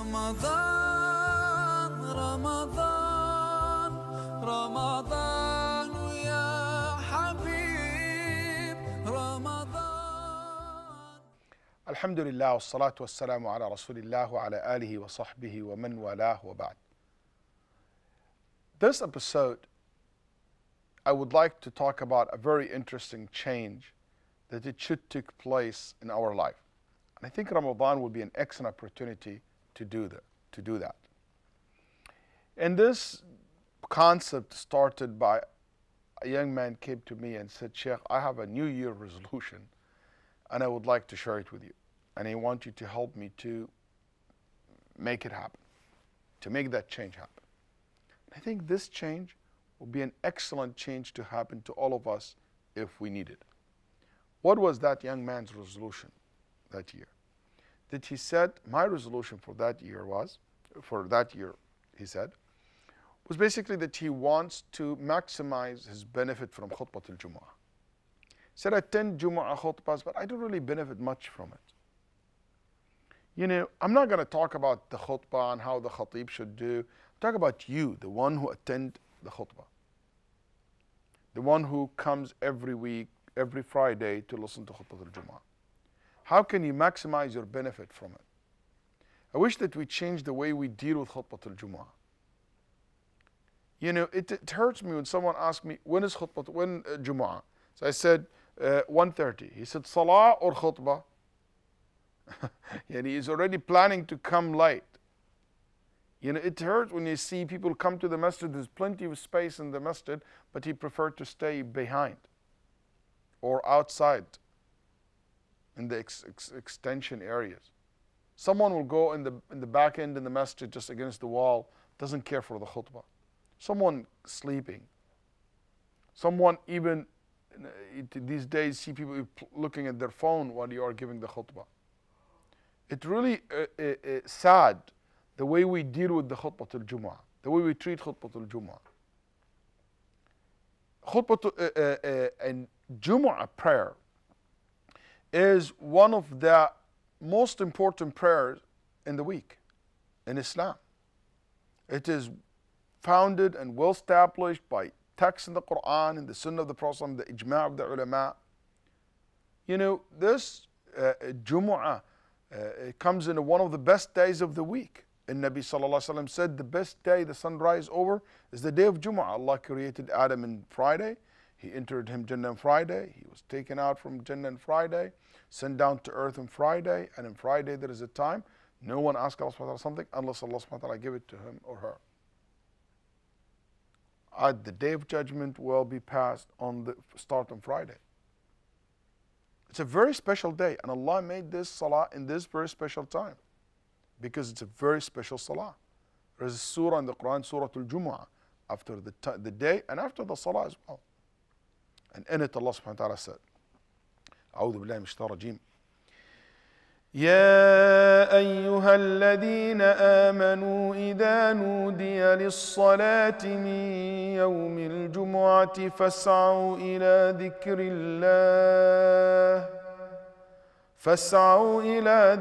رمضان رمضان رمضان يا حبيب رمضان. الحمد لله والصلاة والسلام على رسول الله وعلى آله وصحبه ومن والاه وبعد. This episode, I would like to talk about a very interesting change that it should take place in our life. And I think Ramadan will be an excellent opportunity to do that. And this concept started by a young man came to me and said, Sheikh, I have a New Year resolution and I would like to share it with you. And I want you to help me to make it happen, to make that change happen. I think this change will be an excellent change to happen to all of us if we need it. What was that young man's resolution that year? That he said, my resolution for that year, he said, was basically that he wants to maximize his benefit from khutbah al-Jumu'ah. He said, I attend Jumu'ah khutbahs, but I don't really benefit much from it. You know, I'm not going to talk about the khutbah and how the khatib should do. Talk about you, the one who attend the khutbah. The one who comes every week, every Friday to listen to khutbah al-Jumu'ah. How can you maximize your benefit from it? I wish that we change the way we deal with khutbah al-Jumu'ah. You know, it hurts me when someone asks me, when Jumu'ah? So I said, 1:30. He said, Salah or khutbah? And he is already planning to come late. You know, it hurts when you see people come to the masjid, there's plenty of space in the masjid, but he preferred to stay behind or outside in the extension areas. Someone will go in the back end in the masjid just against the wall, doesn't care for the khutbah. Someone sleeping. Someone even these days see people looking at their phone while you are giving the khutbah. It's really sad the way we deal with the khutbah al-Jumu'ah, the way we treat khutbah al-Jumu'ah. Khutbah and Jumu'ah prayer is one of the most important prayers in the week in Islam. It is founded and well established by texts in the Quran and the Sunnah of the Prophet, the Ijma' of the ulama. You know, this Jumu'ah it comes in one of the best days of the week. And Nabi sallallahu alaihi wasallam said the best day the sun rises over is the day of Jumu'ah. Allah created Adam on Friday. He entered him Jannah on Friday. He was taken out from Jannah on Friday, sent down to earth on Friday. And on Friday there is a time no one asks Allah subhanahu wa ta'ala something unless Allah subhanahu wa ta'ala give it to him or her. At the day of judgment will be passed on the start on Friday. It's a very special day, and Allah made this salah in this very special time because it's a very special salah. There is a surah in the Quran, Surah al-Jumu'ah, after the day and after the salah as well. And in it Allah subhanahu wa ta'ala said, أعوذ بالله من الشيطان الرجيم. يا أيها الذين آمنوا إذا نودي للصلاة من يوم الجمعة فاسعوا إلى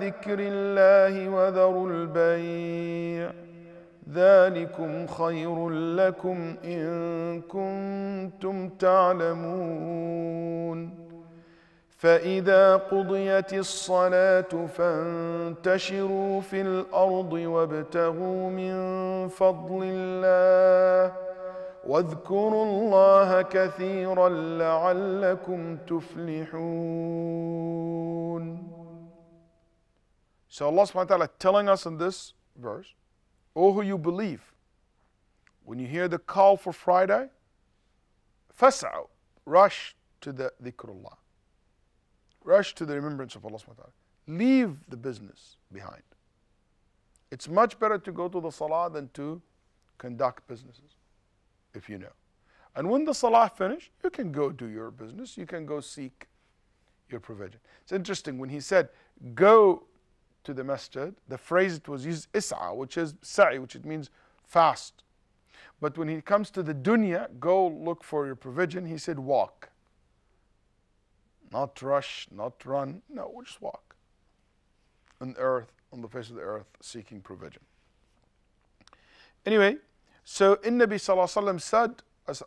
ذكر الله وذروا البيع ذلكم خير لكم إن كنتم تعلمون فإذا قضيت الصلاة فانتشروا في الأرض وابتغوا من فضل الله واذكروا الله كثيرا لعلكم تفلحون. So Allah subhanahu wa ta'ala telling us in this verse, O who you believe, when you hear the call for Friday, فَاسْعَوْا, rush to the dhikrullah. Rush to the remembrance of Allah subhanahu wa ta'ala. Leave the business behind. It's much better to go to the salah than to conduct businesses, if you know. And when the salah finished, you can go do your business. You can go seek your provision. It's interesting, when he said, go to the masjid, the phrase it was used, is'a, which is sa'i, which it means fast. But when he comes to the dunya, go look for your provision, he said walk. Not rush, not run. No, we'll just walk. On earth, on the face of the earth seeking provision. Anyway, so in Nabi Sallallahu Alaihi Wasallam said,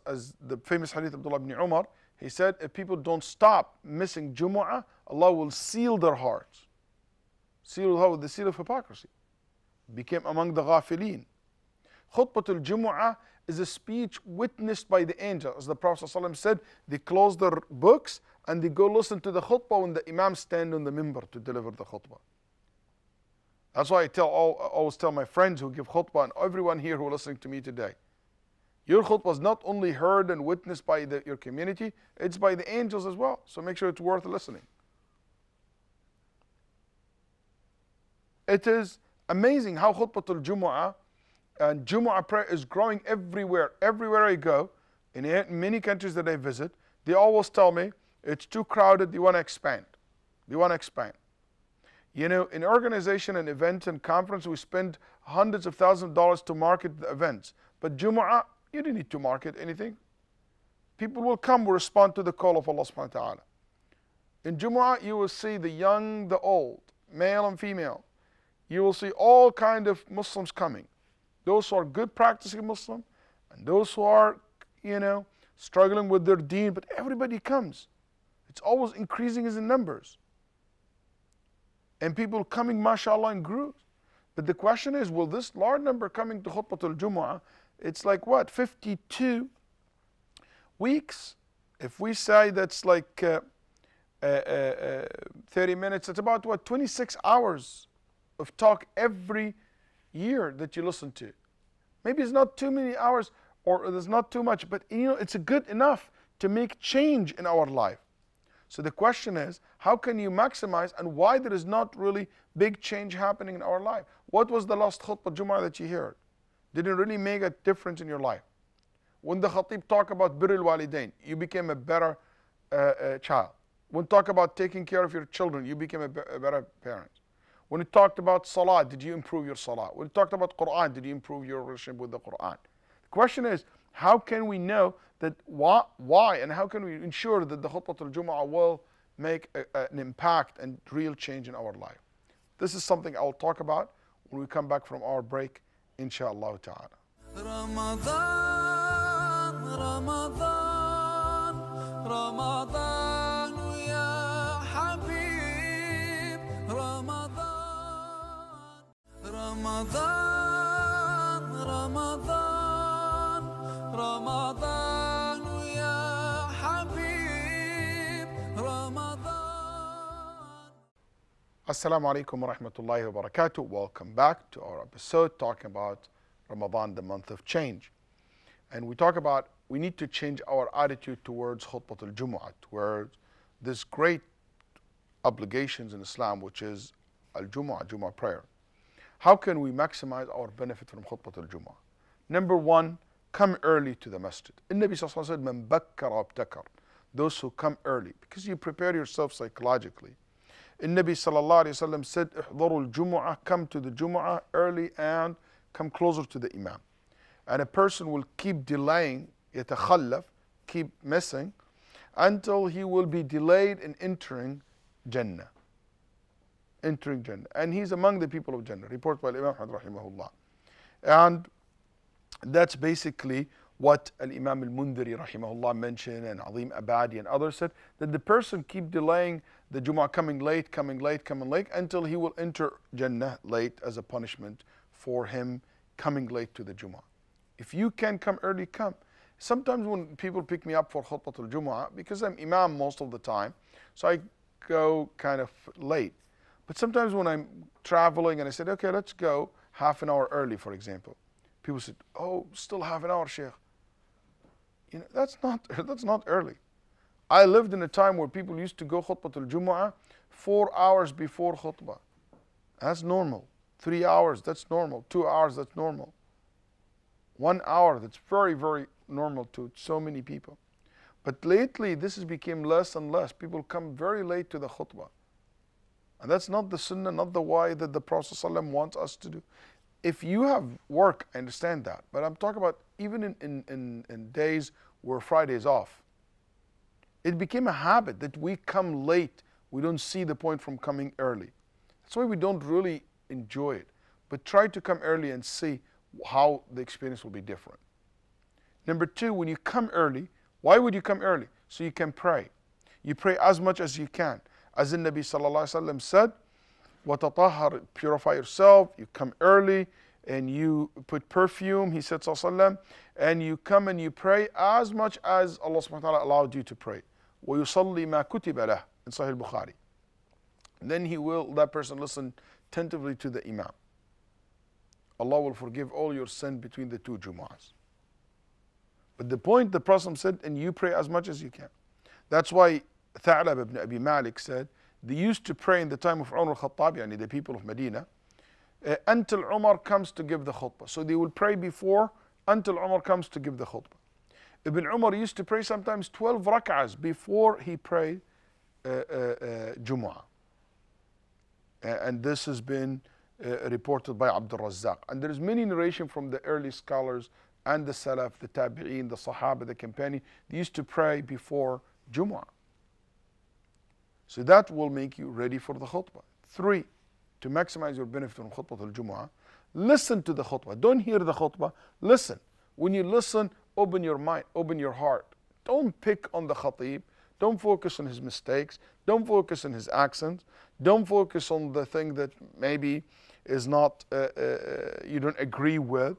as the famous hadith of Abdullah ibn Umar, he said, if people don't stop missing Jumu'ah, Allah will seal their hearts. Seal with the seal of hypocrisy. Became among the ghafileen. Khutbatul Jumu'ah is a speech witnessed by the angel. As the Prophet ﷺ said, they close their books and they go listen to the khutbah when the Imam stand on the minbar to deliver the khutbah. That's why I always tell my friends who give khutbah and everyone here who are listening to me today, your khutbah is not only heard and witnessed by your community, it's by the angels as well. So make sure it's worth listening. It is amazing how khutbatul Jumu'ah and Jumu'ah prayer is growing everywhere. Everywhere I go, in many countries that I visit, they always tell me, it's too crowded, they want to expand. They want to expand. You know, in organization and events and conference, we spend hundreds of thousands of dollars to market the events. But Jumu'ah, you don't need to market anything. People will come, will respond to the call of Allah subhanahu wa ta'ala. In Jumu'ah, you will see the young, the old, male and female. You will see all kind of Muslims coming. Those who are good practicing Muslim, and those who are, you know, struggling with their deen, but everybody comes. It's always increasing in numbers. And people coming, mashallah, in groups. But the question is, will this large number coming to Khutbatul Jumu'ah, it's like what, 52 weeks? If we say that's like 30 minutes, it's about what, 26 hours of talk every year that you listen to. Maybe it's not too many hours or there's not too much, but you know, it's good enough to make change in our life. So the question is, how can you maximize and why there is not really big change happening in our life? What was the last khutbah Jumu'ah that you heard? Did it really make a difference in your life? When the khatib talked about birrul walidain, you became a better child. When talk about taking care of your children, you became a better parent. When it talked about salah, did you improve your salah? When it talked about Quran, did you improve your relationship with the Quran? The question is, how can we know that why and how can we ensure that the Khutbatul Jumu'ah will make an impact and real change in our life? This is something I will talk about when we come back from our break, inshallah ta'ala. Ramadan, Ramadan, Ramadan, ya Habib, Ramadan, Ramadan, Ramadan, Ramadan, ya Habib, Ramadan. Assalamu alaikum wa rahmatullahi wa barakatuh. Welcome back to our episode talking about Ramadan, the month of change. And we talk about we need to change our attitude towards Khutbatul Jumu'ah, towards this great obligations in Islam, which is Al-Jumu'ah, Jumu'ah prayer. How can we maximize our benefit from Khutbatul Jumu'ah? Number one, come early to the masjid. Nabi Sallallahu Alaihi Wasallam said, Man bakkara abtakar. Those who come early, because you prepare yourself psychologically. Nabi Sallallahu Alaihi Wasallam said, Ihdharul Jumu'ah, come to the Jumu'ah early and come closer to the Imam. And a person will keep delaying, yatakhallaf, keep missing, until he will be delayed in entering Jannah. Entering Jannah. And he's among the people of Jannah, reported by Imam Ahmad rahimahullah. And that's basically what Al-Imam Al-Mundhiri rahimahullah mentioned, and Azim Abadi and others said, that the person keep delaying the Jumu'ah, coming late, until he will enter Jannah late as a punishment for him coming late to the Jumu'ah. If you can come early, come. Sometimes when people pick me up for Khutbatul Jumu'ah, because I'm Imam most of the time, so I go kind of late. But sometimes when I'm traveling and I said, okay, let's go half an hour early, for example. People said, oh, still half an hour, Sheikh. You know, that's not early. I lived in a time where people used to go Khutbatul Jumu'ah 4 hours before khutbah. That's normal. 3 hours, that's normal. 2 hours, that's normal. 1 hour, that's very, very normal to so many people. But lately, this has become less and less. People come very late to the khutbah. And that's not the sunnah, not the way that the Prophet ﷺ wants us to do. If you have work, I understand that. But I'm talking about even in days where Friday is off. It became a habit that we come late. We don't see the point from coming early. That's why we don't really enjoy it. But try to come early and see how the experience will be different. Number two, when you come early, why would you come early? So you can pray. You pray as much as you can. As the Nabi sallallahu alaihi wasallam said, وَتَطَهَّرْ, purify yourself. You come early and you put perfume, he said sallallahu alaihi wasallam, and you come and you pray as much as Allah subhanahu wa ta'ala allowed you to pray. وَيُصَلِّي مَا كُتِبَ لَهُ in Sahih Bukhari. Then that person listen attentively to the Imam. Allah will forgive all your sin between the two Jumu'ahs. But the point the Prophet said, and you pray as much as you can. That's why Tha'lab ibn Abi Malik said, they used to pray in the time of Umar al-Khattab, yani the people of Medina, until Umar comes to give the khutbah. So they will pray before, until Umar comes to give the khutbah. Ibn Umar used to pray sometimes 12 rak'ahs before he prayed Jumu'ah. And this has been reported by Abdul Razzaq. And there is many narration from the early scholars and the Salaf, the Tabi'een, the Sahaba, the companion. They used to pray before Jumu'ah. So that will make you ready for the khutbah. 3, to maximize your benefit from khutbah al-Jumu'ah, listen to the khutbah. Don't hear the khutbah, listen. When you listen, open your mind, open your heart. Don't pick on the khatib. Don't focus on his mistakes. Don't focus on his accents. Don't focus on the thing that maybe is not, you don't agree with.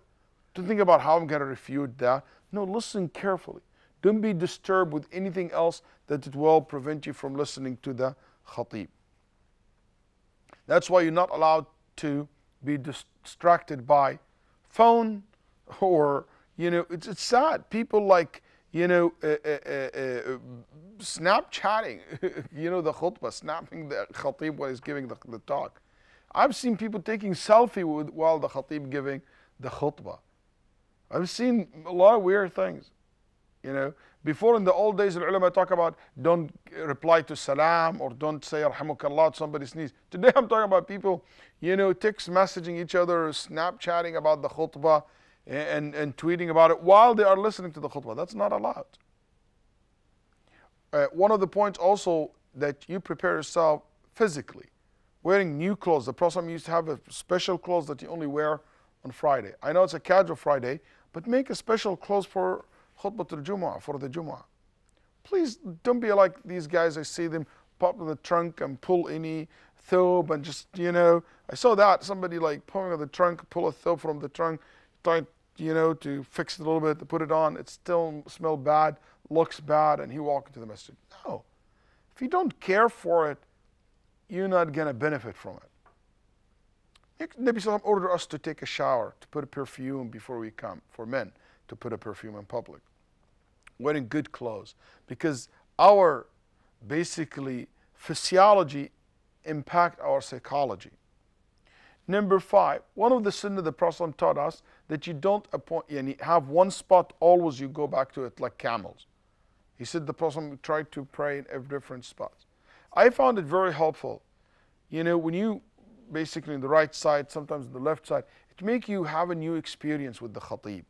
Don't think about how I'm going to refute that. No, listen carefully. Don't be disturbed with anything else that it will prevent you from listening to the khatib. That's why you're not allowed to be distracted by phone or, it's sad. People like, Snapchatting, the khutbah, snapping the khatib while he's giving the talk. I've seen people taking selfie while the khatib giving the khutbah. I've seen a lot of weird things. Before in the old days, the ulama talk about don't reply to salam or don't say yarhamukallah to somebody sneeze. Today I'm talking about people, text messaging each other, Snapchatting about the khutbah and tweeting about it while they are listening to the khutbah. That's not allowed. One of the points also that you prepare yourself physically. Wearing new clothes. The Prophet used to have a special clothes that you only wear on Friday. I know it's a casual Friday, but make a special clothes for khutbah al-Jumu'ah, for the Jumu'ah. Please don't be like these guys. I see them pop in the trunk and pull any thobe and just, I saw that. Somebody like pulling on the trunk, pull a thobe from the trunk, trying, to fix it a little bit, to put it on. It still smells bad, looks bad, and he walked into the masjid. No. If you don't care for it, you're not going to benefit from it. Nabi Sallallahu ordered us to take a shower, to put a perfume before we come, for men to put a perfume in public. Wearing good clothes, because our basically physiology impact our psychology. Number 5, one of the sunnah the Prophet taught us that you don't have one spot always you go back to it like camels. He said the Prophet tried to pray in every different spots. I found it very helpful. When you basically on the right side, sometimes on the left side, it makes you have a new experience with the khatib.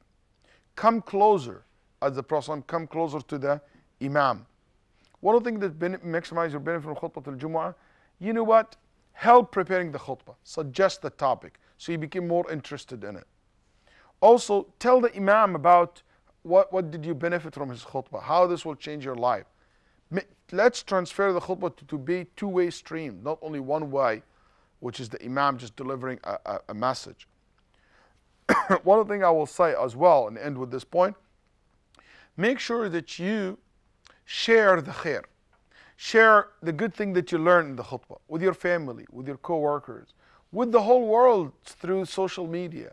Come closer, as the Prophet, come closer to the Imam. One of the things that maximize your benefit from khutbah al-Jumu'ah, you know what? Help preparing the khutbah. Suggest the topic so you become more interested in it. Also, tell the Imam about what did you benefit from his khutbah, how this will change your life. Let's transfer the khutbah to be two-way stream, not only one way, which is the Imam just delivering a message. One other thing I will say as well, and end with this point, make sure that you share the khair. Share the good thing that you learned in the khutbah with your family, with your co-workers, with the whole world through social media.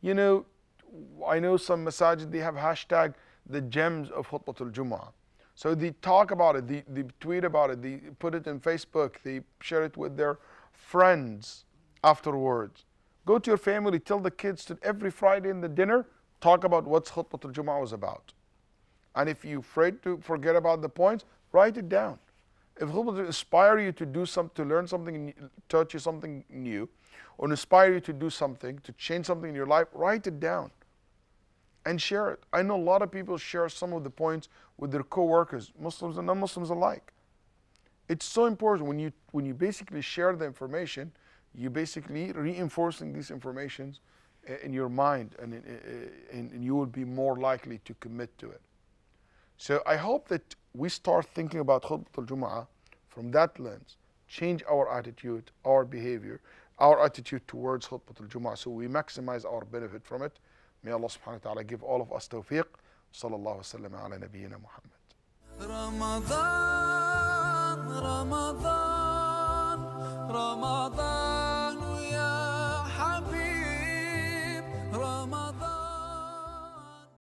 I know some masajid, they have hashtag the gems of khutbah al-Jumu'ah. So they talk about it, they tweet about it, they put it in Facebook, they share it with their friends afterwards. Go to your family, tell the kids to every Friday in the dinner, talk about what khutbah al-Jumu'ah was about. And if you're afraid to forget about the points, write it down. If khutbah inspire you to do something, to learn something, teach you something new, or inspire you to do something, to change something in your life, write it down and share it. I know a lot of people share some of the points with their co-workers, Muslims and non-Muslims alike. It's so important when you basically share the information, you basically reinforcing these informations in your mind, and you will be more likely to commit to it. So I hope that we start thinking about Khutbah al-Jum'ah from that lens, change our attitude, our behavior, our attitude towards Khutbah al-Jum'ah, so we maximize our benefit from it. May Allah subhanahu wa ta'ala give all of us tawfiq. Sallallahu wa sallam ala nabiyyina Muhammad. رمضان رمضان رمضان